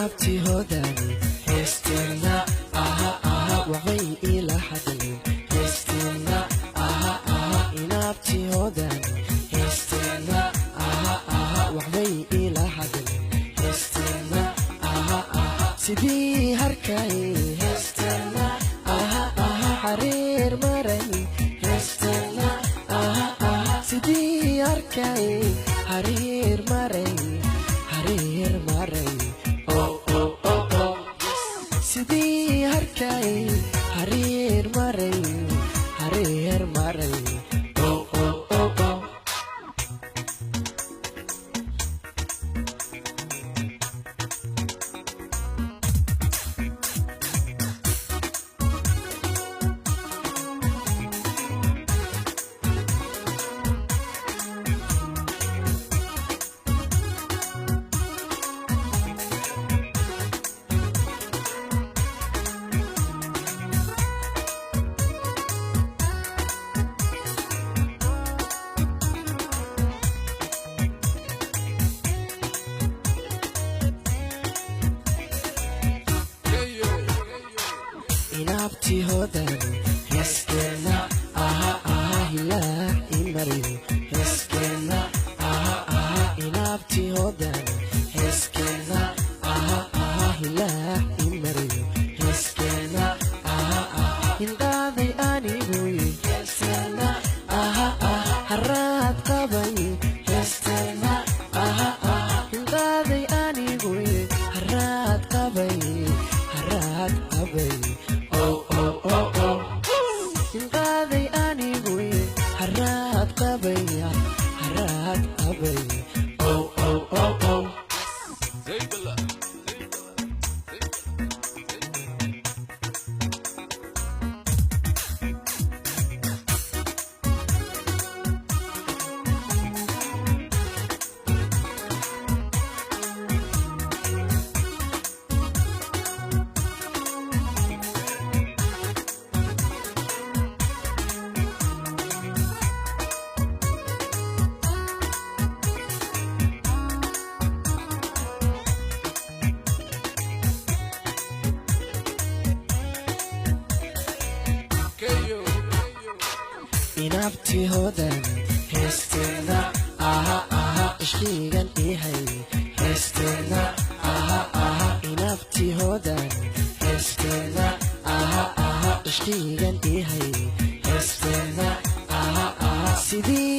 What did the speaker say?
inabti hodani heestina aha aha waxbay ila hadleen heestina aha aha inabti hodani heestina aha aha waxbay ila hadleen heestina aha aha sidii harkay heestina aha aha xariir maray heestina aha aha sidii harkay xariir maray xariir maray sidii harkay xariir maray xariir maray inabti hodani heestina aha aha hilaac imariyo heestina aha aha inabti hodani heestina aha aha hilaac imariyo heestina aha aha hindaaday aniguy heestina aha aha haraad qabay heestina aha aha hindaaday aniguy haraad qabay haraad qabay hindaaday aniguy haraad qabaya haraad qabay inabti hodani heestina aha aha ishqigan ihay heestina aha aha inabti hodani heestina aha aha ishqigan ihay heestina aha aha sidii